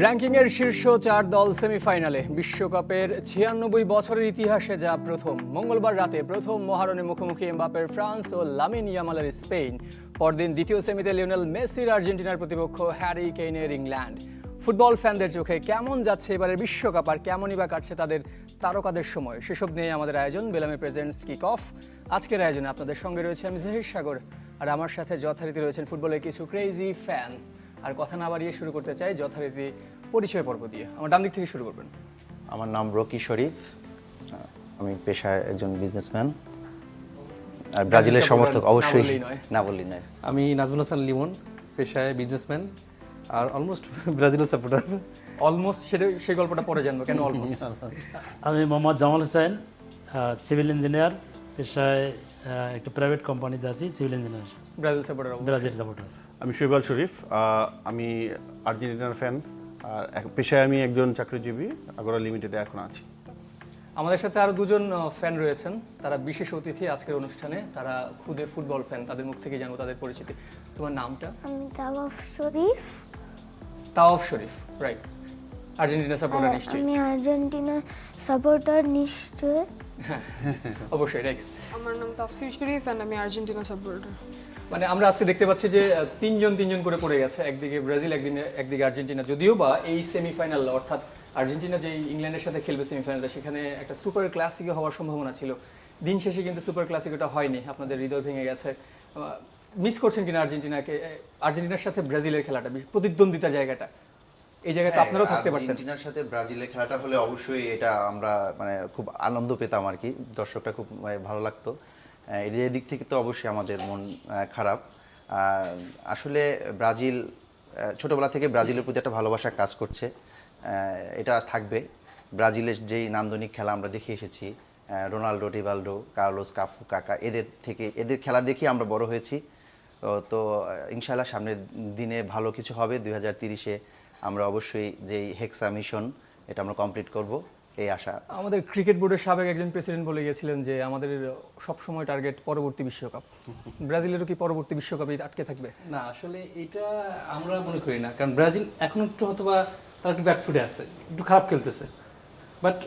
র্যাঙ্কিংয়ের শীর্ষ 4 দল সেমিফাইনালে। বিশ্বকাপের 96 বছরের ইতিহাসে যা প্রথম। মঙ্গলবার রাতে প্রথম মহারণে মুখোমুখি এমবাপ্পের ফ্রান্স ও লামিন ইয়ামালের স্পেন। পরদিন দ্বিতীয় সেমিতে লিওনেল মেসির আর্জেন্টিনার প্রতিপক্ষ হ্যারি কেইনের ইংল্যান্ড। ফুটবল ফ্যানদের চোখে কেমন যাচ্ছে এবারের বিশ্বকাপ, আর কেমনই বা কাটছে তাদের তারকাদের সময়, সেসব নিয়ে আমাদের আয়োজন বেলামে প্রেজেন্টস কিক অফ। আজকের আয়োজনে আপনাদের সঙ্গে রয়েছে আমি জহির সাগর, আর আমার সাথে যথারীতি রয়েছেন ফুটবলের কিছু ক্রেজি ফ্যান। আর কথা না বাড়িয়ে শুরু করতে চাই যথারীতি পরিচয় পর্ব দিয়ে। আমার ডান দিক থেকে শুরু করবেন। আমার নাম রকি শরীফ, আমি পেশায় একজন বিজনেসম্যান আর ব্রাজিলের সমর্থক। অবশ্যই না বললি নয়। আমি নাজমুল হাসান লিমন, পেশায় বিজনেসম্যান আর অলমোস্ট ব্রাজিলের সাপোর্টার। অলমোস্ট সেই গল্পটা পরে জানবো, কেন অলমোস্ট। আমি মোহাম্মদ জামাল হোসেন, সিভিল ইঞ্জিনিয়ার, পেশায় একটা প্রাইভেট কোম্পানিতে আছি, civil engineer, Brazil supporter. Brazil supporter. আমি শৈবাল শরীফ, আমি আর্জেন্টিনার ফ্যান আর পেশায় আমি একজন চাকরিজীবী, আগরা লিমিটেডে এখন আছি। আমাদের সাথে আরো দুজন ফ্যান রয়েছেন, তারা বিশেষ অতিথি আজকের অনুষ্ঠানে। তারা খুদে ফুটবল ফ্যান, তাদের মুখ থেকে জানবো তাদের পরিচিতি। তোমার নামটা? আমি তাওয়াফ শরীফ। তাওয়াফ শরীফ, রাইট। আর্জেন্টিনা সাপোর্টার নিশ্চয়ই? আমি আর্জেন্টিনা সাপোর্টার নিশ্চয়। অবশ্যই। নেক্সট। আমার নাম তাফসির শরীফ এন্ড আমি আর্জেন্টিনা সাপোর্টার। মানে আমরা আজকে দেখতে পাচ্ছি যে তিনজন করে পড়ে গেছে, একদিকে ব্রাজিল, একদিকে আর্জেন্টিনা। যদিও বা এই সেমিফাইনাল, অর্থাৎ আর্জেন্টিনা যে ইংল্যান্ডের সাথে খেলবে সেমিফাইনালটা, সেখানে একটা সুপার ক্লাসিকো হওয়ার সম্ভাবনা ছিল। দিন শেষে কিন্তু সুপার ক্লাসিকোটা হয়নি, আপনাদের হৃদয় ভেঙে গেছে। মিস করছেন কিনা আর্জেন্টিনার সাথে ব্রাজিলের খেলাটা, প্রতিদ্বন্দ্বিতার জায়গাটা, এই জায়গায় তো আপনারাও থাকতে পারতেন। আর্জেন্টিনার সাথে ব্রাজিলের খেলাটা হলে অবশ্যই এটা আমরা খুব আনন্দ পেতাম আর কি, দর্শকটা খুব ভালো লাগতো। এর দিক থেকে তো অবশ্যই আমাদের মন খারাপ। আসলে ব্রাজিল ছোটবেলা থেকে ব্রাজিলের প্রতি একটা ভালোবাসা কাজ করছে, এটা থাকবে। ব্রাজিলের যেই নান্দনিক খেলা আমরা দেখে এসেছি, রোনাল্ডো, রিভালডো, কার্লোস, কাফু, কাকা, এদের খেলা দেখে আমরা বড় হয়েছি। তো ইনশাআল্লাহ সামনের দিনে ভালো কিছু হবে। 2030-এ আমরা অবশ্যই যেই হেক্সা মিশন, এটা আমরা কমপ্লিট করব, এই আশা। আমাদের ক্রিকেট বোর্ডের সাবেক একজন প্রেসিডেন্ট বলে গিয়েছিলেন যে আমাদের সবসময় টার্গেট পরবর্তী বিশ্বকাপ। ব্রাজিলেরও কি পরবর্তী বিশ্বকাপে আটকে থাকবে? না, আসলে এটা আমরা মনে করি না, কারণ ব্রাজিল এখন একটু হয়তোবা তারা একটু ব্যাকফুটে আছে, একটু খারাপ খেলতেছে। বাট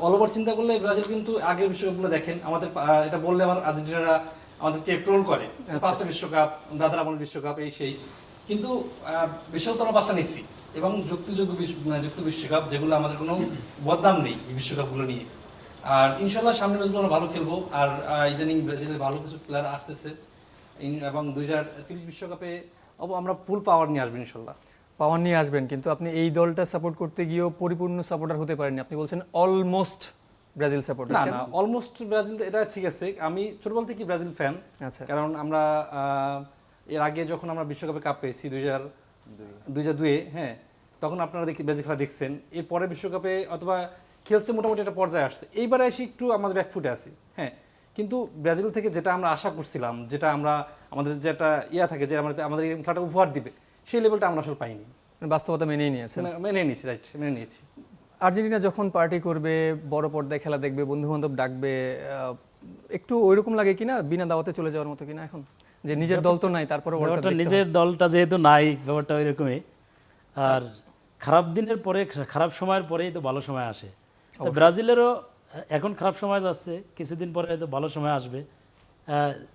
অল ওভার চিন্তা করলে ব্রাজিল কিন্তু আগের বিশ্বকাপগুলো দেখেন, আমাদের এটা বললে আমার আর্জেন্টিনারা আমাদেরকে ট্রোল করে, 5টা বিশ্বকাপ, দাদার আমল বিশ্বকাপ, এই সেই। কিন্তু বিশ্বকাপ তো আমরা 5টা নিচ্ছি, এবং যুক্ত বিশ্বকাপ, যেগুলো আমাদের কোনো বদনাম নেই এই বিশ্বকাপগুলো নিয়ে। আর ইনশাল্লাহ সামনের ম্যাচগুলো আমরা ভালো খেলবো। আর ইদানিং ব্রাজিলের ভালো কিছু প্লেয়ার আসতেছে, এবং 2030 বিশ্বকাপে আমরা ফুল পাওয়ার নিয়ে আসবেন ইনশাল্লাহ। পাওয়ার নিয়ে আসবেন, কিন্তু আপনি এই দলটা সাপোর্ট করতে গিয়েও পরিপূর্ণ সাপোর্টার হতে পারেননি। আপনি বলছেন অলমোস্ট ব্রাজিল সাপোর্টার। না, অলমোস্ট ব্রাজিল, এটা ঠিক আছে। আমি ছোটবেলা থেকে ব্রাজিল ফ্যান। আচ্ছা। কারণ আমরা এর আগে যখন আমরা বিশ্বকাপে কাপ পেয়েছি 2002-এ, হ্যাঁ, তখন আপনারা ব্রাজিল খেলা দেখছেন। এর পরে বিশ্বকাপে অথবা খেলছে, মোটামুটি একটা পর্যায়ে আসছে। এইবারে এসে একটু আমাদের ব্যাকফুটে আছি, হ্যাঁ। কিন্তু ব্রাজিল থেকে যেটা আমরা আশা করছিলাম, যেটা আমাদের যেটা থাকে যে আমাদের এই খেলাটা উপহার দিবে, সেই লেভেলটা আমরা আসলে পাইনি। বাস্তবতা মেনেই নিয়েছেন? মেনে নিয়েছি। আর্জেন্টিনা যখন পার্টি করবে, বড় পর্দায় খেলা দেখবে, বন্ধু বান্ধব ডাকবে, একটু ওইরকম লাগে কিনা, বিনা দাওয়াতে চলে যাওয়ার মতো কিনা এখন, যে নিজের দল তো নাই, তারপরে নিজের দলটা যেহেতু নাই, ব্যাপারটা ওইরকমই। আর খারাপ দিনের পরে, খারাপ সময়ের পরেই তো ভালো সময় আসে। ব্রাজিলেরও এখন খারাপ সময় যাচ্ছে, কিছুদিন পরে হয়তো ভালো সময় আসবে,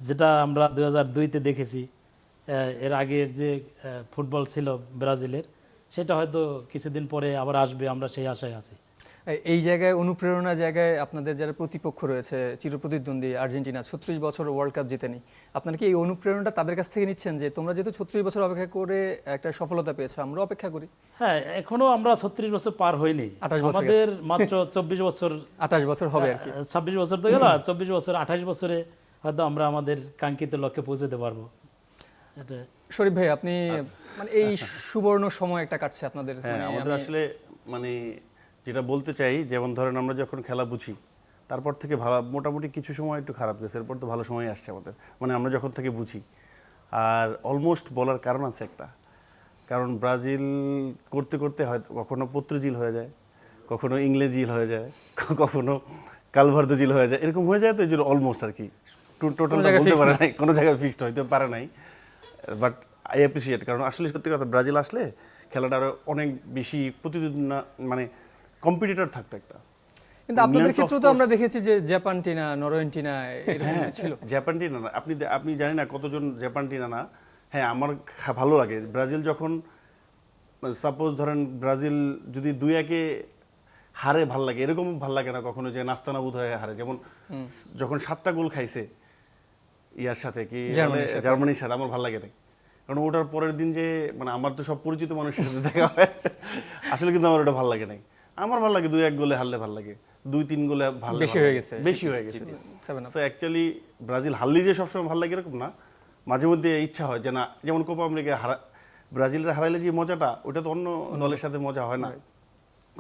যেটা আমরা 2002-তে দেখেছি। এর আগের যে ফুটবল ছিল ব্রাজিলের, সেটা হয়তো কিছুদিন পরে আবার আসবে, আমরা সেই আশায় আছি। এই জায়গায় অনুপ্রেরণার জায়গায় আপনাদের যারা প্রতিপক্ষ রয়েছে, চিরপ্রতিদ্বন্দ্বী আর্জেন্টিনা, 36 বছর ওয়ার্ল্ড কাপ জিতেনি, আপনারা কি এই অনুপ্রেরণাটা তাদের কাছ থেকে নিচ্ছেন, যে তোমরা যেহেতু 36 বছর অপেক্ষা করে একটা সফলতা পেয়েছো, আমরা অপেক্ষা করি? হ্যাঁ, এখনো আমরা 36 বছর পার হইনি, 28 বছর আমাদের মাত্র 24 বছর 28 বছর হবে আর কি। 26 বছর তো গেল, 24 বছর, 28 বছরে হয়তো আমরা আমাদের কাঙ্ক্ষিত লক্ষ্যে পৌঁছাতে পারবো। শরীফ ভাই, আপনি মানে এই সুবর্ণ সময় একটা কাটছে আপনাদের? হ্যাঁ, আমাদের আসলে যেটা বলতে চাই, যেমন ধরেন আমরা যখন খেলা বুঝি, তারপর থেকে ভালো, মোটামুটি কিছু সময় একটু খারাপ গেছে, এরপর তো ভালো সময় আসছে আমাদের, আমরা যখন থেকে বুঝি। আর অলমোস্ট বলার কারণ আছে একটা, কারণ ব্রাজিল করতে করতে হয়তো কখনো পত্রজিল হয়ে যায়, কখনো ইংরেজিল হয়ে যায়, কখনো কালভার্দোজিল হয়ে যায়, এরকম হয়ে যায়। তো এই জন্য অলমোস্ট আর কি টোটাল বলতে পারে নাই, কোনো জায়গায় ফিক্সড হইতে পারে নাই। বাট আই অ্যাপ্রিসিয়েট, কারণ আসলে সত্যি কথা, ব্রাজিল আসলে খেলাটা আরো অনেক বেশি প্রতিদ্বন্দ্বিতা মানে কম্পিটিটর থাকতো একটা। কিন্তু আপনাদের ইংল্যান্ড ক্ষেত্রে তো আমরা দেখেছি যে জাপান টিনা, নরওয়েন টিনা এরকম হ্যাঁ ছিল। জাপান টিনা না, আপনি জানি না কতজন জাপান টিনা না। হ্যাঁ আমার ভালো লাগে ব্রাজিল যখন, সাপোজ ধরেন ব্রাজিল যদি 2-1 হারে ভাল লাগে, এরকম ভাল লাগে না কখনো যে নাস্তানাবুদ হয়ে হারে। যেমন যখন 7টা গোল খাইছে ইয়ার সাথে কি জার্মানির সাথে, আমার ভাল লাগে না, কারণ ওটার পরের দিন যে মানে আমার তো সব পরিচিত মানুষের সাথে দেখা হয় আসলে, কিন্তু আমার ওটা ভাল লাগে নাই। আমার ভাল লাগে 2-1 গোলে হারলে ভাল লাগে, 2-3 গোলে ভালো বেশি হয়ে গেছে, বেশি হয়ে গেছে। 7-up। সো অ্যাকচুয়ালি ব্রাজিল হারলেই যে সবসময় ভালো লাগে এরকম না, মাঝে মধ্যে ইচ্ছা হয় যে না, যেমন কোপা আমেরিকা ব্রাজিলের হারাইলে যে মজাটা, ওটা তো অন্য দলের সাথে মজা হয় না।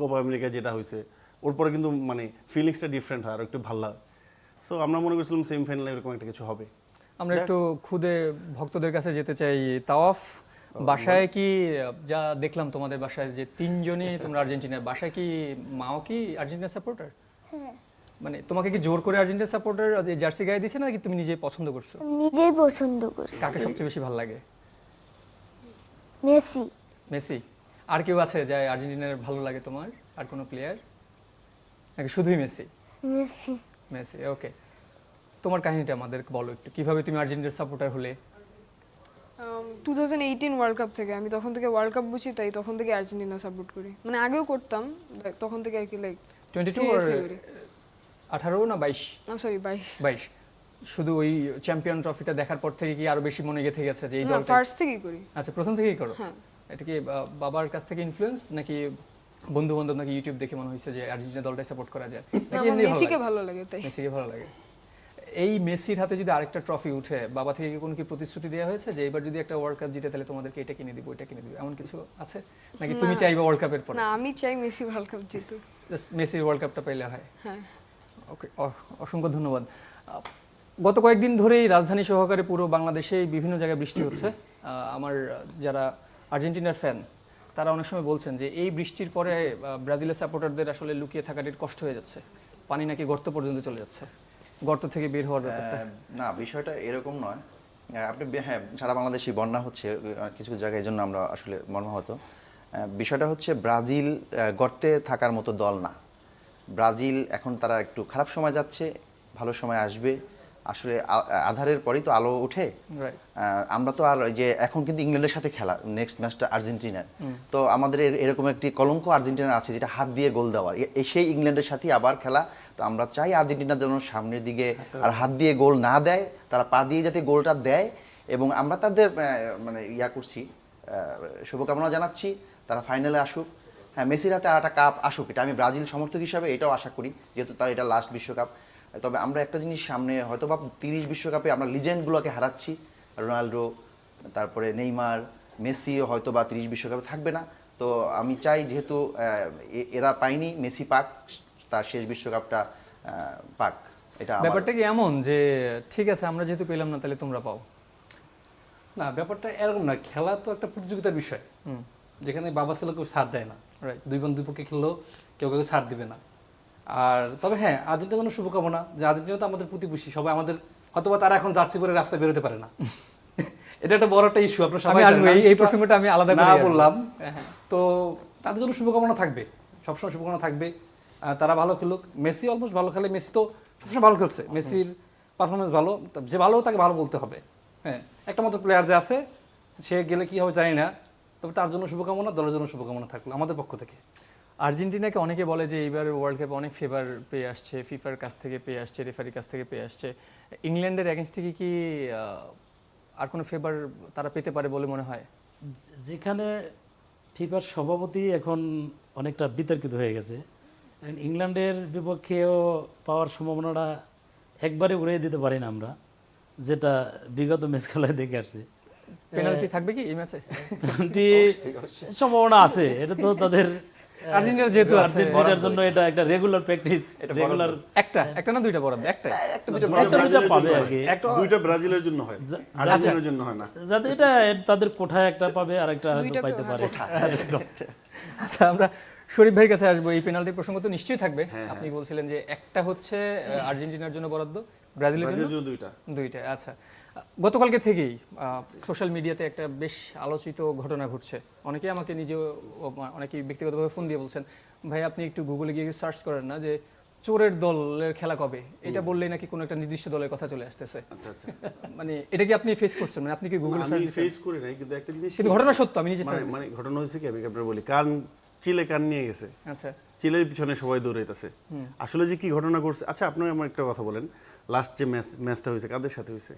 কোপা আমেরিকা যেটা হয়েছে ওর পরে কিন্তু মানে ফিলিংসটা ডিফারেন্ট হয় আর একটু ভালো লাগে। সো আমরা মনে করছিলাম সেমিফাইনালে এরকম একটা কিছু হবে। আমরা একটু খুদে ভক্তদের কাছে যেতে চাই। তাওয়াফ, বাসায় কি যা দেখলাম তোমাদের বাসায় যে 3জনই তোমরা আর্জেন্টিনার, বাসায় কি মাও কি আর্জেন্টিনা সাপোর্টার? হ্যাঁ, মানে তোমাকে কি জোর করে আর্জেন্টিনা সাপোর্টার জার্সি গায়ে দিচ্ছে নাকি তুমি নিজেই পছন্দ করছো? নিজেই পছন্দ করছি। কাকে সবচেয়ে বেশি ভালো লাগে? মেসি। মেসি। আর কেউ আছে যা আর্জেন্টিনার ভালো লাগে তোমার? আর কোনো প্লেয়ার নাকি শুধুই মেসি? মেসি। মেসি, ওকে। তোমার কাহিনীটা আমাদের বলো একটু, কিভাবে তুমি আর্জেন্টিনার সাপোর্টার হলে? 2018 ওয়ার্ল্ড কাপ থেকে, আমি তখন থেকে ওয়ার্ল্ড কাপ বুঝি, তাই তখন থেকে আর্জেন্টিনা সাপোর্ট করি। মানে আগেও করতাম, তখন থেকে আর কি লাইক 22 18 না 22? সরি 22। 22। শুধু ওই চ্যাম্পিয়ন ট্রফিটা দেখার পর থেকে কি আরো বেশি মনে গেঁথে গেছে যে এই না, দলটা? ফার্স্ট থেকেই করি। আচ্ছা, প্রথম থেকেই করো? হ্যাঁ। এটা কি বাবার কাছ থেকে ইনফ্লুয়েন্স নাকি বন্ধু বান্ধব নাকি ইউটিউব দেখে মনে হয়েছে যে আর্জেন্টিনা দলটাই সাপোর্ট করা যায়? নাকি আমার এমনি ভালো মেসিকে লাগে? ভালো লাগে তাই। মেসিকে ভালো লাগে। এই মেসির হাতে যদি আরেকটা ট্রফি উঠে, বাবা থেকে কি কোনো কি প্রতিশ্রুতি দেওয়া হয়েছে যে এবার যদি একটা ওয়ার্ল্ড কাপ জিতে তাহলে তোমাদেরকে এটা কিনে দিব, ওইটা কিনে দিব, এমন কিছু আছে নাকি তুমি না। চাইবে ওয়ার্ল্ড কাপের পরে? না, আমি চাই মেসি ওয়ার্ল্ড কাপ জিতুক। জাস্ট মেসির ওয়ার্ল্ড কাপটা পেলে হয়। হ্যাঁ। ওকে, অসংখ্য ধন্যবাদ। গত কয়েকদিন ধরেই রাজধানী সহকারে পুরো বাংলাদেশে বিভিন্ন জায়গায় বৃষ্টি হচ্ছে। আমার যারা আর্জেন্টিনার ফ্যান তারা অনেক সময় বলছেন যে এই বৃষ্টির পরে ব্রাজিলের সাপোর্টারদের আসলে লুকিয়ে থাকাটা একটু কষ্ট হয়ে যাচ্ছে, পানি নাকি গর্ত পর্যন্ত চলে যাচ্ছে, গর্ত থেকে বের হওয়ার ব্যাপারটা। না, বিষয়টা এরকম নয়। আপনি হ্যাঁ, সারা বাংলাদেশে বন্যা হচ্ছে কিছু কিছু জায়গায়, এই জন্য আমরা আসলে মর্মাহত। বিষয়টা হচ্ছে ব্রাজিল গর্তে থাকার মতো দল না। ব্রাজিল এখন তারা একটু খারাপ সময় যাচ্ছে, ভালো সময় আসবে। আসলে আধারের পরেই তো আলো ওঠে। রাইট। আমরা তো আর ওই যে এখন কিন্তু ইংল্যান্ডের সাথে খেলা, নেক্সট ম্যাচটা আর্জেন্টিনার, তো আমাদের এরকম একটি কলঙ্ক আর্জেন্টিনার আছে যেটা হাত দিয়ে গোল দেওয়ার, সেই ইংল্যান্ডের সাথেই আবার খেলা। তো আমরা চাই আর্জেন্টিনার যেন সামনের দিকে আর হাত দিয়ে গোল না দেয়, তারা পা দিয়ে যাতে গোলটা দেয়, এবং আমরা তাদের মানে করছি, শুভকামনা জানাচ্ছি তারা ফাইনালে আসুক। হ্যাঁ, মেসির হাতে আর একটা কাপ আসুক, এটা আমি ব্রাজিল সমর্থক হিসাবে এটাও আশা করি, যেহেতু তার এটা লাস্ট বিশ্বকাপ। তবে আমরা একটা জিনিস সামনে হয়তো বা 30 বিশ্বকাপে আমরা লিজেন্ডগুলোকে হারাচ্ছি, রোনাল্ডো, তারপরে নেইমার, মেসিও হয়তো বা 30 বিশ্বকাপে থাকবে না। তো আমি চাই যেহেতু এরা পায়নি, মেসি পাক, তার শেষ বিশ্বকাপটা পাক। এটা ব্যাপারটা কি এমন যে ঠিক আছে আমরা যেহেতু পেলাম না তাহলে তোমরা পাও? না, ব্যাপারটা এরকম না, খেলা তো একটা প্রতিযোগিতার বিষয়, যেখানে বাবা ছেলে কেউ ছাড় দেয় না। রাইট। দুই বোন দুই পক্ষে খেললেও কেউ কেউ ছাড় দিবে না। আর তবে হ্যাঁ, আর্জেন্টিনার জন্য শুভকামনা, যে আর্জেন্টিনা তো আমাদের প্রতিবেশী, সবাই আমাদের, হয়তোবা তারা এখন জার্সি পরে রাস্তায় বেরোতে পারে না এটা একটা বড় একটা ইস্যু, আপনারা আমি সবাই আসবো, জানেন। এই প্রসঙ্গটা আমি আলাদা করে না আসবো। বললাম, হ্যাঁ। তো তাদের জন্য শুভকামনা থাকবে, সবসময় শুভকামনা থাকবে। তারা ভালো খেলুক। মেসি অলমোস্ট ভালো খেলে, মেসি তো সবসময় ভালো খেলছে, মেসির পারফরমেন্স ভালো, যে ভালো তাকে ভালো বলতে হবে। হ্যাঁ, একটা মাত্র প্লেয়ার যে আছে, সে গেলে কি হবে জানি না, তবে তার জন্য শুভকামনা, দলের জন্য শুভকামনা থাকলো আমাদের পক্ষ থেকে। আর্জেন্টিনাকে অনেকে বলে যে এইবার ওয়ার্ল্ড কাপে অনেক ফেভার পেয়ে আসছে, ফিফার কাছ থেকে পেয়ে আসছে, রেফারির কাছ থেকে পেয়ে আসছে। ইংল্যান্ডের এগেনস্ট থেকে কি আর কোনো ফেভার তারা পেতে পারে বলে মনে হয়? যেখানে ফিফার সভাপতি এখন অনেকটা বিতর্কিত হয়ে গেছে, ইংল্যান্ডের বিপক্ষেও পাওয়ার সম্ভাবনাটা একবারে উড়িয়ে দিতে পারি না আমরা, যেটা বিগত ম্যাচ খেলায় দেখে আসছি। পেনাল্টি থাকবে কি এই ম্যাচে? পেনাল্টি সম্ভাবনা আছে, এটা তো তাদের আর্জেন্টিনার যেহেতু আছে, আর্জেন্টিনার জন্য এটা একটা রেগুলার প্র্যাকটিস, রেগুলার একটা না দুইটা বরাদ্দ? একটা পাবে আর কি, দুইটা ব্রাজিলের জন্য হয়, আর্জেন্টিনার জন্য হয় না। যাতে এটা তাদের কোঠায় একটা পাবে আর একটা হয়তো পাইতে পারে। আচ্ছা, আমরা শরীফ ভাইয়ের কাছে আসবো। এই পেনাল্টির প্রসঙ্গ তো নিশ্চয়ই থাকবে। আপনি বলছিলেন যে একটা হচ্ছে আর্জেন্টিনার জন্য বরাদ্দ, ব্রাজিলের জন্য দুইটা। দুইটা। আচ্ছা, গতকালকে থেকেই সোশ্যাল মিডিয়াতে একটা বেশ আলোচিত ঘটনা ঘটছে। অনেকেই আমাকে নিজেও অনেকেই ব্যক্তিগতভাবে ফোন দিয়ে বলছেন, ভাই আপনি একটু গুগলে গিয়ে সার্চ করেন না যে চোরের দলের খেলা কবে, এটা বললেই নাকি কোনো একটা নির্দিষ্ট দলের কথা চলে আসতেছে। আচ্ছা আচ্ছা, মানে এটা কি আপনি ফেস করছেন? মানে আপনি কি গুগলে সার্চ আমি দিয়েছেন? ফেস করি নাই, কিন্তু একটা জিনিস কিন্তু ঘটনা সত্য, আমি নিজে মানে সার্চ মানে ঘটনা হয়েছে কি, আমি আপনাকে বলি, কান চিলে কান নিয়ে গেছে, আচ্ছা চিলের পিছনে সবাই দৌড়াইতেছে। আসলে যে কি ঘটনা ঘটছে, আচ্ছা আপনার আমার একটা কথা বলেন, লাস্ট যে ম্যাচটা হয়েছে কাদের সাথে হয়েছে?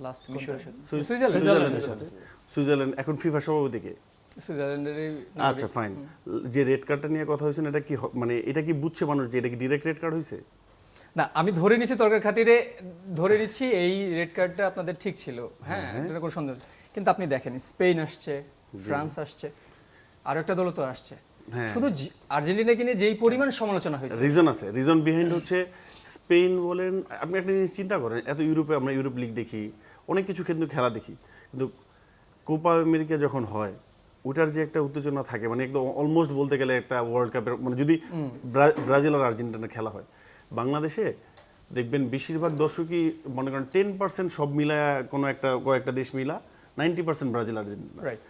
লাস্ট মিশরের সাথে সুইজারল্যান্ডের সাথে। সুইজারল্যান্ড এখন ফিফা সভাপতি কে? সুইজারল্যান্ডের আচ্ছা ফাইন, যে রেড কার্ডটা নিয়ে কথা হয়েছে, এটা কি মানে এটা কি বুঝছে মানুষ যে এটা কি ডিরেক্ট রেড কার্ড হয়েছে? না, আমি ধরে নিচ্ছি তর্কের খাতিরে ধরে নিচ্ছি এই রেড কার্ডটা আপনাদের ঠিক ছিল, হ্যাঁ এটা কোনো সন্দেহ নেই। কিন্তু আপনি দেখেন স্পেন আসছে, ফ্রান্স আসছে, আর একটা দলও তো আসছে। হ্যাঁ। শুধু আর্জেন্টিনাকে নিয়ে যেই পরিমাণ সমালোচনা হয়েছে, রিজন আছে, রিজন বিহাইন্ড হচ্ছে স্পেন বলেন, আপনি একটা জিনিস চিন্তা করেন, এত ইউরোপে আমরা ইউরোপ লিগ দেখি, অনেক কিছু কিন্তু খেলা দেখি, কিন্তু কোপা আমেরিকা যখন হয় ওটার যে একটা উত্তেজনা থাকে, মানে একদম অলমোস্ট বলতে গেলে একটা ওয়ার্ল্ড কাপের, মানে যদি ব্রাজিল আর আর্জেন্টিনা খেলা হয়, বাংলাদেশে দেখবেন বেশিরভাগ দর্শকই মনে করেন 10% সব মিলায় কোনো একটা কয়েকটা দেশ মিলা 90% ব্রাজিল আর্জেন্টিনা। রাইট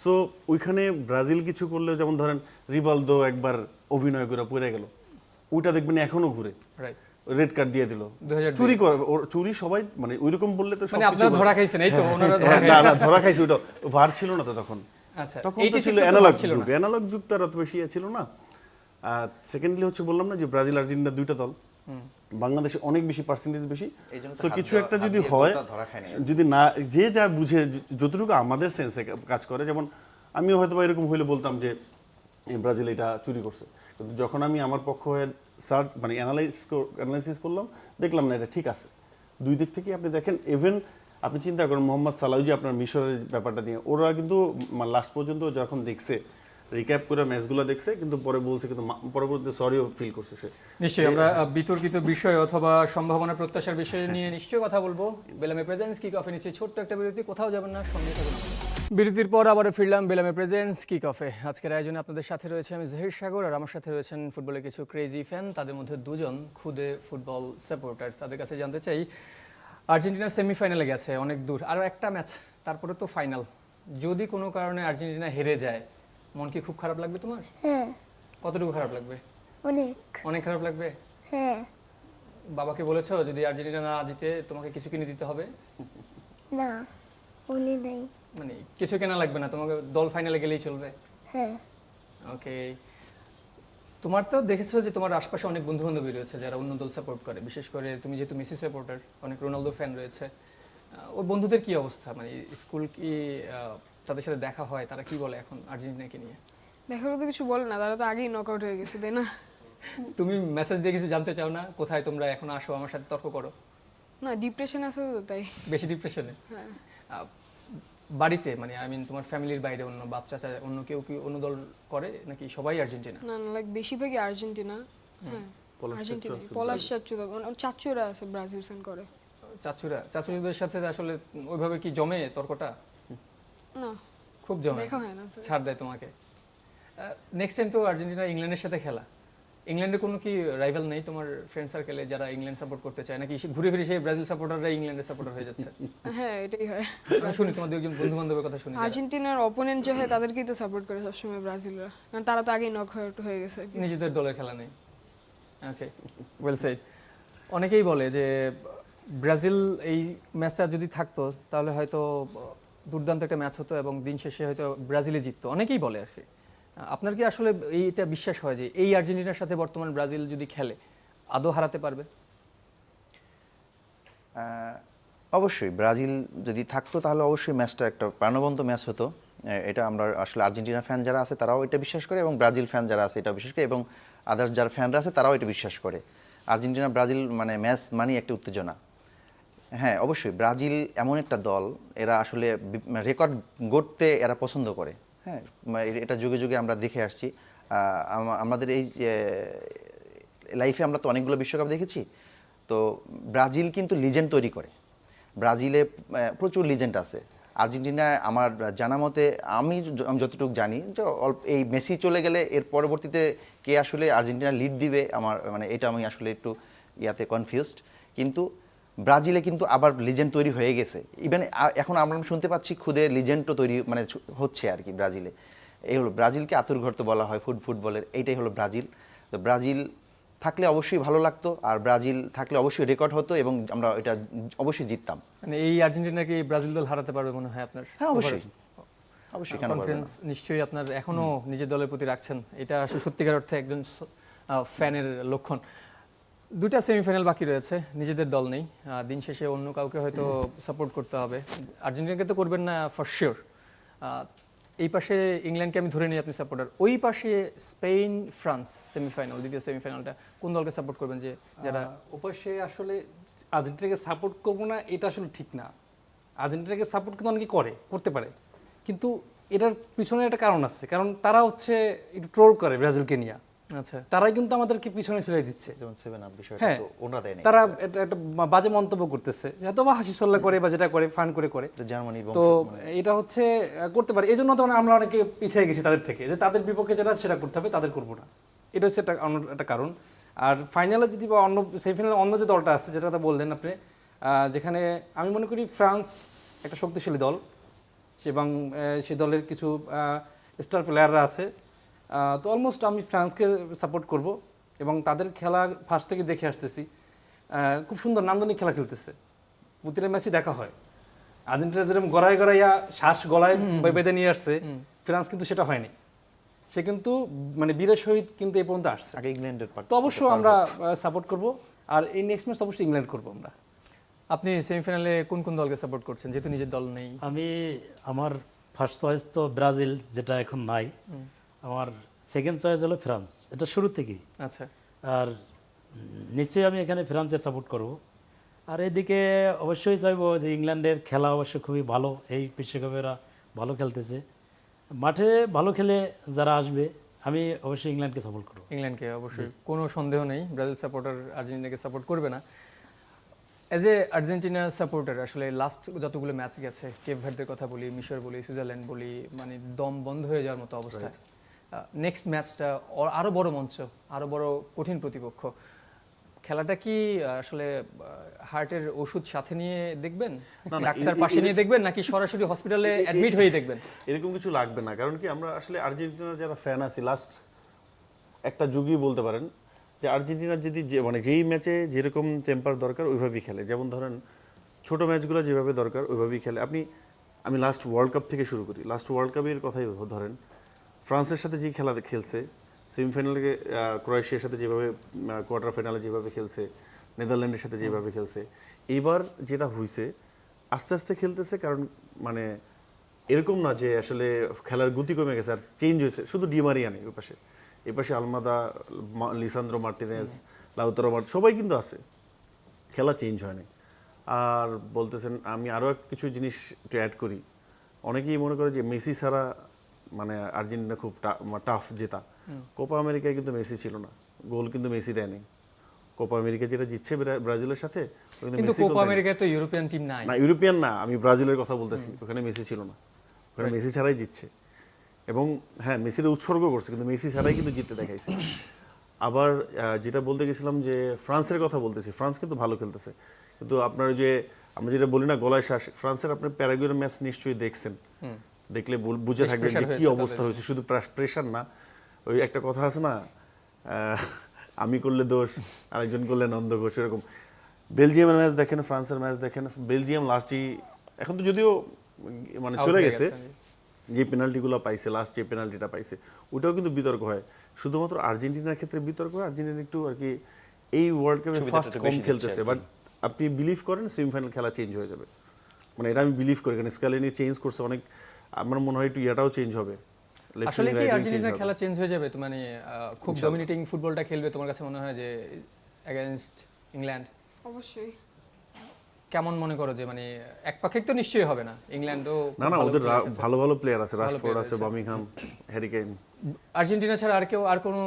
সো ওইখানে ব্রাজিল কিছু করলেও, যেমন ধরেন রিভালদো একবার অভিনয় করে পড়ে গেল, ওইটা দেখবেন এখনো ঘুরে, রাইট রেড কার্ড দিয়ে দিল, 2002 চুরি করে, চুরি সবাই মানে ওইরকম বললে তো মানে সবকিছু আপনারা বলে। ধরা খাইছেন, এই তো ওনারা ধরা হ্যাঁ, খাইছেন। না ধরা খাইছে, ওটা ভার ছিল না তো তখন, আচ্ছা তখন তো 86 ছিল তো অ্যানালগ ছিল যুগ, না। অ্যানালগ যুগ তো আর অত বেশি ছিল না। আর সেকেন্ডলি হচ্ছে বললাম না যে ব্রাজিল আর্জেন্টিনা দুইটা দল, বাংলাদেশে অনেক বেশি পার্সেন্টেজ বেশি, এই জন্য তো তো হাত কিছু দেওয়া- একটা হাত যদি দিয়ে হয়, গোলটা ধরা খায়নি। যদি না যে যা বুঝে, যতটুকু আমাদের সেন্সে কাজ করে, যেমন আমিও হয়তো বা এরকম হইলে বলতাম যে এই ব্রাজিল এটা চুরি করছে, কিন্তু যখন আমি আমার পক্ষ হয়ে সার্চ মানে অ্যানালাইসিস করলাম, দেখলাম না এটা ঠিক আছে। দুই দিক থেকে আপনি দেখেন, ইভেন আপনি চিন্তা করেন মোহাম্মদ সালাহ যে আপনার মিশরের ব্যাপারটা নিয়ে, ওরা কিন্তু লাস্ট পর্যন্ত যখন দেখছে, রিক্যাপ করে ম্যাচগুলো দেখছে, কিন্তু পরে বলছে, কিন্তু পরবর্তীতে সরিও ফিল করছে সে। নিশ্চয়ই আমরা বিতর্কিত বিষয় অথবা সম্ভাবনা প্রত্যাশার বিষয় নিয়ে নিশ্চয়ই কথা বলবো। বেলামে প্রেজেন্টস কিক অফে নিচ্ছে ছোট্ট একটা বিরতি, কোথাও যাবেন না, সঙ্গে থাকুন। বিরতির পর আবারও ফিরলাম বেলামে প্রেজেন্টস কিক অফে। আজকের আয়োজনে আপনাদের সাথে রয়েছে আমি জহির সাগর, আর আমার সাথে রয়েছেন ফুটবলের কিছু ক্রেজি ফ্যান, তাদের মধ্যে দুজন খুদে ফুটবল সাপোর্টার। তাদের কাছে জানতে চাই, আর্জেন্টিনা সেমিফাইনালে গেছে অনেক দূর, আরও একটা ম্যাচ, তারপরে তো ফাইনাল। যদি কোনো কারণে আর্জেন্টিনা হেরে যায়, মন কি খুব খারাপ লাগবে তোমার? হ্যাঁ কতটুকু খারাপ লাগবে? অনেক। অনেক খারাপ লাগবে। হ্যাঁ বাবাকে বলেছো যদি আর্জেন্টিনা না জিতে তোমাকে কিছু কিনে দিতে হবে? না বলি নাই। মানে কিছু কেনা লাগবে না, তোমাকে দল ফাইনালে গেলেই চলবে? হ্যাঁ ওকে। তোমার তো দেখেছো যে তোমার আশপাশে অনেক বন্ধু বান্ধবী রয়েছে যারা অন্য দল সাপোর্ট করে, বিশেষ করে তুমি যেহেতু মেসি সাপোর্টার, অনেক রোনালদো ফ্যান রয়েছে। ওর বন্ধুদের কি অবস্থা, মানে স্কুল কি তাদের সাথে দেখা হয়, তারা কি বলে এখন আর্জেন্টিনাকে নিয়ে? দেখারও তো কিছু বলে না, তারা তো আগেই নক আউট হয়ে গেছে, তাই না? তুমি মেসেজ দিয়ে কিছু জানতে চাও না, কোথায় তোমরা এখন আসো আমার সাথে তর্ক করো? না, ডিপ্রেশন আছে তো তাই। বেশি ডিপ্রেশনে? হ্যাঁ। বাড়িতে মানে আই মিন তোমার ফ্যামিলির বাইরে অন্য বাপ চাচা অন্য কেউ কি অন্য দল করে নাকি সবাই আর্জেন্টিনা? না না, লাইক বেশিরভাগই আর্জেন্টিনা। হ্যাঁ পলাশ আর্জেন্টিনা, চাচ্চু আছে পলাশ চাচ্চু, ওর চাচ্চুরা আছে ব্রাজিল ফ্যান করে। চাচুদের সাথে আসলে ওইভাবে কি জমে তর্কটা? না খুব জমে, দেখা হয় না তো। ছাড় দেয় তোমাকে। নেক্সট টাইম তো আর্জেন্টিনা ইংল্যান্ডের সাথে খেলা, ইংল্যান্ডে কোনো কি রাইভাল নেই তোমার ফ্রেন্ড সার্কেলে যারা ইংল্যান্ড সাপোর্ট করতে চায়, নাকি ঘুরে ফিরে সেই ব্রাজিল সাপোর্টাররা ইংল্যান্ডের সাপোর্টার হয়ে যাচ্ছে? হ্যাঁ এটাই হয়। আমি শুনি তোমার দুজন বন্ধু বান্ধবের কথা শুনি যারা আর্জেন্টিনার অপোনেন্ট যে হয় তাদেরকেই তো সাপোর্ট করে সবসময় ব্রাজিলরা, কারণ তারা তো আগেই নক আউট হয়ে গেছে। নিজেদের দলের খেলা নেই। ওকে, ওয়েল সেড। অনেকেই বলে যে ব্রাজিল এই ম্যাচটা যদি থাকতো তাহলে হয়তো দুর্দান্ত একটা ম্যাচ হতো এবং দিন শেষে হয়তো ব্রাজিলে জিততো, অনেকেই বলে আর কি। আপনার কি আসলে এইটা বিশ্বাস হয় যে এই আর্জেন্টিনার সাথে বর্তমান ব্রাজিল যদি খেলে আদৌ হারাতে পারবে? অবশ্যই ব্রাজিল যদি থাকতো তাহলে অবশ্যই ম্যাচটা একটা প্রাণবন্ত ম্যাচ হতো। এটা আমরা আসলে আর্জেন্টিনা ফ্যান যারা আছে তারাও এটা বিশ্বাস করে, এবং ব্রাজিল ফ্যান যারা আছে এটা বিশ্বাস করে, এবং আদার্স যারা ফ্যানরা আছে তারাও এটা বিশ্বাস করে। আর্জেন্টিনা ব্রাজিল মানে ম্যাচ মানে একটা উত্তেজনা। হ্যাঁ অবশ্যই ব্রাজিল এমন একটা দল, এরা আসলে রেকর্ড গড়তে এরা পছন্দ করে। হ্যাঁ এটা যুগে যুগে আমরা দেখে আসছি। আমাদের এই লাইফে আমরা তো অনেকগুলো বিশ্বকাপ দেখেছি। তো ব্রাজিল কিন্তু লিজেন্ড তৈরি করে, ব্রাজিলে প্রচুর লিজেন্ড আছে। আর্জেন্টিনা আমার জানা মতে আমি যতটুকু জানি যে এই মেসি চলে গেলে এর পরবর্তীতে কে আসলে আর্জেন্টিনা লিড দিবে আমার মানে এটা আমি আসলে একটু ইয়াতে কনফিউজড। কিন্তু ব্রাজিলে কিন্তু আবার লিজেন্ড তৈরি হয়ে গেছে। ইভেন এখন আমরা শুনতে পাচ্ছি খুদে লিজেন্ডও তৈরি মানে হচ্ছে আর কি ব্রাজিলে। এই হলো ব্রাজিলকে আতুরঘর তো বলা হয় ফুটবলের, এইটাই হলো ব্রাজিল। তো ব্রাজিল থাকলে অবশ্যই ভালো লাগতো, আর ব্রাজিল থাকলে অবশ্যই রেকর্ড হতো এবং আমরা এটা অবশ্যই জিততাম। মানে এই আর্জেন্টিনাকে এই ব্রাজিল দল হারাতে পারবে মনে হয় আপনার? হ্যাঁ অবশ্যই, অবশ্যই, কেন পারবে না? কনফিডেন্স নিশ্চয়ই আপনার এখনো নিজের দলের প্রতি রাখছেন, এটা আসলে সত্যিকার অর্থে একজন ফ্যানের লক্ষণ। দুটা সেমিফাইনাল বাকি রয়েছে, নিজেদের দল নেই, দিন শেষে অন্য কাউকে হয়তো সাপোর্ট করতে হবে। আর্জেন্টিনাকে তো করবেন না ফর শিওর। এই পাশে ইংল্যান্ডকে আমি ধরে নিই আপনি সাপোর্টার, ওই পাশে স্পেন ফ্রান্স সেমিফাইনাল, দ্বিতীয় সেমিফাইনালটা কোন দলকে সাপোর্ট করবেন? যে যারা উপাসে আসলে আর্জেন্টিনাকে সাপোর্ট করবো না এটা আসলে ঠিক না। আর্জেন্টিনাকে সাপোর্ট কিন্তু অনেকে করতে পারে, কিন্তু এটার পিছনে একটা কারণ আছে, কারণ তারা হচ্ছে একটু ট্রোল করে ব্রাজিলকে নিয়ে। আচ্ছা, তারাই কিন্তু আমাদেরকে পিছনে ফেলে দিচ্ছে। যেমন 7 আপ বিষয়টা হ্যাঁ, তো ওনরা দেয় না, তারা একটা বাজে মন্তব্য করতেছে, হয়তো বা হাসি সল্লা করে বা যেটা করে ফান করে জার্মানির তো এটা হচ্ছে করতে পারে। এই জন্য তো আমরা অনেকে পিছিয়ে গেছি তাদের থেকে, যে তাদের বিপক্ষে যেটা সেটা করতে হবে, তাদের করবো না, এটা হচ্ছে একটা কারণ। আর ফাইনালে যদি বা অন্য সেমিফাইনালে অন্য যে দলটা আছে যেটা কথা বললেন আপনি, যেখানে আমি মনে করি ফ্রান্স একটা শক্তিশালী দল, এবং সে দলের কিছু স্টার প্লেয়াররা আছে। তো অলমোস্ট আমি ফ্রান্সকে সাপোর্ট করব, এবং তাদের খেলা ফার্স্ট থেকে দেখে আসতেছি, খুব সুন্দর নান্দনিক খেলা খেলতেছে, প্রতিটা ম্যাচই দেখা হয়। আর্জেন্টিনা যেরকম গড়াইয়া শ্বাস গলায় বেঁধে নিয়ে আসছে, ফ্রান্স কিন্তু সেটা হয়নি। সে কিন্তু মানে বীরের সহিত কিন্তু এই পর্যন্ত আসছে। আগে ইংল্যান্ডের তো অবশ্যই আমরা সাপোর্ট করব, আর এই নেক্সট ম্যাচ অবশ্যই ইংল্যান্ড করব আমরা। আপনি সেমিফাইনালে কোন কোন দলকে সাপোর্ট করছেন, যেহেতু নিজের দল নেই? আমার ফার্স্ট চয়েস তো ব্রাজিল, যেটা এখন নাই। আমার সেকেন্ড চয়েস হলো ফ্রান্স, এটা শুরু থেকেই। আচ্ছা, আর নিশ্চয়ই আমি এখানে ফ্রান্সের সাপোর্ট করব। আর এদিকে অবশ্যই চাইবো যে ইংল্যান্ডের খেলা অবশ্য খুবই ভালো, এই বিশ্বকাপে এরা ভালো খেলতেছে, মাঠে ভালো খেলে যারা আসবে, আমি অবশ্যই ইংল্যান্ডকে সাপোর্ট করব। ইংল্যান্ডকে অবশ্যই, কোনো সন্দেহ নেই ব্রাজিল সাপোর্টার আর্জেন্টিনাকে সাপোর্ট করবে না। অ্যাজ এ আর্জেন্টিনা সাপোর্টার আসলে লাস্ট যতগুলো ম্যাচ গেছে, কেপ ভার্দের কথা বলি, মিশর বলি, সুইজারল্যান্ড বলি, মানে দম বন্ধ হয়ে যাওয়ার মতো অবস্থা। নেক্সট ম্যাচটা আরও বড় মঞ্চ, আরও বড় কঠিন প্রতিপক্ষ, খেলাটা কি আসলে হার্টের ওষুধ সাথে নিয়ে দেখবেন, ডাক্তার পাশে নিয়ে দেখবেন, নাকি সরাসরি হসপিটালে অ্যাডমিট হয়ে দেখবেন? এরকম কিছু লাগবে না, কারণ কি আমরা আসলে আর্জেন্টিনার যারা ফ্যান আছি লাস্ট একটা যুগই বলতে পারেন, যে আর্জেন্টিনার যদি মানে যেই ম্যাচে যেরকম টেম্পার দরকার ওইভাবেই খেলে। যেমন ধরেন ছোট ম্যাচগুলো যেভাবে দরকার ওইভাবেই খেলে। আমি লাস্ট ওয়ার্ল্ড কাপ থেকে শুরু করি, লাস্ট ওয়ার্ল্ড কাপের কথাই ধরেন, ফ্রান্সের সাথে যে খেলা খেলছে, সেমিফাইনালে ক্রোয়েশিয়ার সাথে যেভাবে, কোয়ার্টার ফাইনালে যেভাবে খেলছে, নেদারল্যান্ডের সাথে যেভাবে খেলছে, এইবার যেটা হয়েছে আস্তে আস্তে খেলতেছে। কারণ মানে এরকম না যে আসলে খেলার গতি কমে গেছে, আর চেঞ্জ হয়েছে, শুধু ডিমারিয়া নেই, এই পাশে আলমাদা, লিসান্দ্রো মার্টিনেজ, লাউতারো মার্টিনেজ সবাই কিন্তু আছে, খেলা চেঞ্জ হয়নি। আর বলতেছেন আমি আরও কিছু জিনিস একটু অ্যাড করি, অনেকেই মনে করে যে মেসি ছাড়া মানে আর্জেন্টিনা খুব টাফ জেতা। কোপা আমেরিকায় কিন্তু মেসি ছিল না, গোল কিন্তু মেসি দেয়নি। কোপা আমেরিকা যেটা জিতছে ব্রাজিলের সাথে, কিন্তু কোপা আমেরিকায় তো ইউরোপিয়ান টিম নাই। না, ইউরোপিয়ান না, আমি ব্রাজিলের কথা বলতেছি, ওখানে মেসি ছিল না, ওখানে মেসি ছাড়াই জিতছে। এবং হ্যাঁ, মেসির উৎসর্গ করছে, কিন্তু মেসি ছাড়াই কিন্তু জিততে দেখাইছে। আবার যেটা বলতে গেছিলাম যে ফ্রান্সের কথা বলতেছি, ফ্রান্স কিন্তু ভালো খেলতেছে, কিন্তু আপনার যে আমরা যেটা বলি না গলায় শ্বাস, ফ্রান্সের আপনি প্যারাগুয়ের ম্যাচ নিশ্চয়ই দেখছেন, দেখলে বুঝে থাকবেন যে কি অবস্থা হয়েছে। শুধু প্রেশার না, ওই একটা কথা আছে না, আমি করলে দোষ, আরেকজন করলে নন্দ ঘোষ, এরকম। বেলজিয়ামের ম্যাচ দেখেন, ফ্রান্সের ম্যাচ দেখেন, বেলজিয়াম লাস্টই এখন তো যদিও মানে চলে গেছে, যে পেনাল্টিগুলো পাইছে, লাস্ট যে পেনাল্টিটা পাইছে ওটাও কিন্তু বিতর্ক হয়। শুধুমাত্র আর্জেন্টিনার ক্ষেত্রে বিতর্ক হয়, আর্জেন্টিনা একটু আর কি এই ওয়ার্ল্ড কাপে ফার্স্ট কম খেলতেছে, বাট আপনি বিলিভ করেন সেমিফাইনাল খেলা চেঞ্জ হয়ে যাবে, মানে এটা আমি বিলিভ করি, কারণ স্ক্যালিনি চেঞ্জ করছে অনেক, আমার মনে হয় একটু ইয়াটাও চেঞ্জ হবে। আসলে কি আর্জেন্টিনার খেলা চেঞ্জ হয়ে যাবে? তো মানে খুব ডমিনেটিং ফুটবলটা খেলবে তোমার কাছে মনে হয় যে এগেইনস্ট ইংল্যান্ড? অবশ্যই। কেমন মনে করো যে মানে একপাক্ষিক তো নিশ্চয়ই হবে না, ইংল্যান্ডও না ওদের ভালো ভালো প্লেয়ার আছে, রাশফোর্ড আছে, বার্মিংহাম, হ্যারি কেইন। আর্জেন্টিনা ছাড়া আর কোনো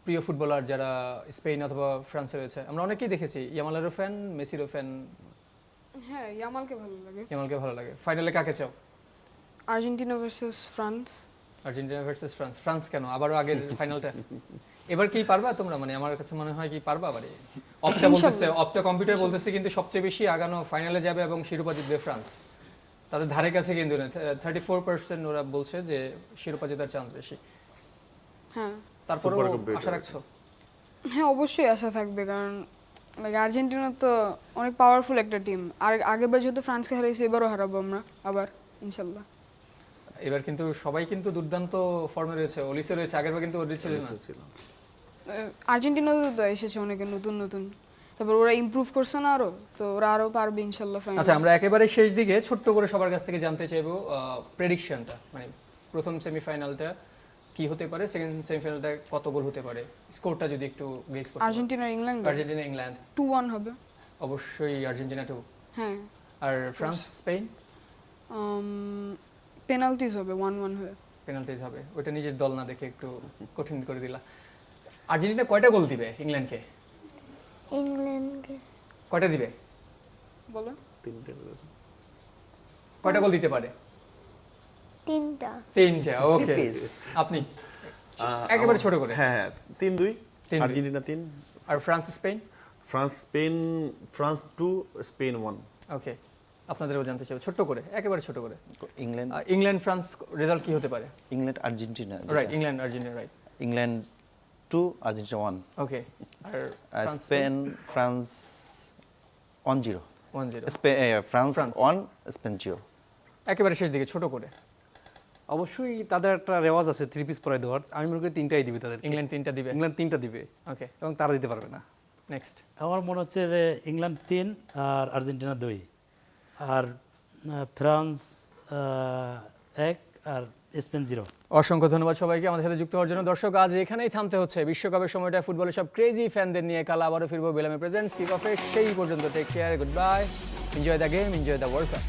প্রিয় ফুটবলার যারা স্পেন অথবা ফ্রান্সে রয়েছে? আমরা অনেকেই দেখেছি, ইয়ামালেরও ফ্যান, মেসিরও ফ্যান। হ্যাঁ, ইয়ামালকে ভালো লাগে। ইয়ামালকে ভালো লাগে। ফাইনালে কাকে চাও? Argentina versus France. Argentina versus France. France কেন? আবারও আগের ফাইনালটা এবার কি পারবা তোমরা? মানে আমার কাছে মনে হয় কি পারবা, মানে অপটা কম্পিউটার বলতেছে কিন্তু সবচেয়ে বেশি আগানো ফাইনালে যাবে এবং শিরোপা জিতবে ফ্রান্স। তাদের ধারে কাছে কিন্তু 34% ওরা বলছে যে শিরোপা জেতার চান্স বেশি। হ্যাঁ তারপরেও Super Cup better আশা রাখছো? হ্যাঁ অবশ্যই আশা থাকবে, কারণ লাইক আর্জেন্টিনা তো অনেক পাওয়ারফুল একটা টিম। আর আগেরবার যেহেতু ফ্রান্সকে হারিয়েছি, এবারও হারাবো আমরা আবার ইনশাল্লাহ। এবার কিন্তু সবাই কিন্তু দুর্দান্ত ফর্মে রয়েছে, ওলিসে রয়েছে, আগেরবার কিন্তু ওদের ছিল না। আর্জেন্টিনাও তো এসেছে অনেকে নতুন নতুন, তারপর ওরা ইমপ্রুভ করছে না আরো, তো ওরা আরো পারবে ইনশাল্লাহ ফাইনাল। আচ্ছা, আমরা একেবারে শেষ দিকে ছোট্ট করে সবার কাছ থেকে জানতে চাইবো প্রেডিকশনটা, মানে প্রথম সেমিফাইনালটা কি হতে পারে, সেকেন্ড সেমিফাইনালটা কত গোল হতে পারে, স্কোরটা যদি একটু গেস করতে। আর্জেন্টিনা ইংল্যান্ড আর্জেন্টিনা ইংল্যান্ড 2-1 হবে। অবশ্যই আর্জেন্টিনা 2। হ্যাঁ আর ফ্রান্স স্পেন পেনাল্টিজ হবে 1-1 হয়ে। পেনাল্টিজ হবে, ওইটা নিজের দল না দেখে একটু কঠিন করে দিলা। আর্জেন্টিনা কয়টা গোল দিবে ইংল্যান্ডকে? ইংল্যান্ডকে কয়টা দিবে? বলো। কয়টা গোল দিতে পারে? 3টা। 3টা। ওকে, আপনি একেবারে ছোট করে। হ্যাঁ হ্যাঁ 3-2 3-2 আর্জেন্টিনা 3, আর ফ্রান্স স্পেন? France 2 Spain 1। ওকে, আপনাদেরও জানতে চাই ছোট করে, একেবারে ছোট করে। ইংল্যান্ড ইংল্যান্ড ফ্রান্স রেজাল্ট কি হতে পারে? England Argentina right, England Argentina, right. England 2 Argentina 1। Okay, আর Spain France 1-0। 1-0। France France. 1 Spain 0। একেবারে শেষ দিকে ছোট করে। অবশ্যই তাদের একটা রেওয়াজ আছে 3 পিস পরাই দেওয়ার, আমি মনে করি 3টাই দিবে তাদের। ইংল্যান্ড 3টা দিবে। ইংল্যান্ড 3টা দিবে ওকে, এবং তারা দিতে পারবে না। নেক্সট। আমার মনে হচ্ছে যে ইংল্যান্ড 3 আর আর্জেন্টিনা 2, আর ফ্রান্স 1 আর স্পেন 0। অসংখ্য ধন্যবাদ সবাইকে আমাদের সাথে যুক্ত হওয়ার জন্য। দর্শক, আজ এখানেই থামতে হচ্ছে। বিশ্বকাপের সময়টা ফুটবলের সব ক্রেজি ফ্যানদের নিয়ে কাল আবারও ফিরবো বেলামে প্রেজেন্টস কিক অফে। সেই পর্যন্ত take care, good bye, enjoy the game, enjoy the world cup.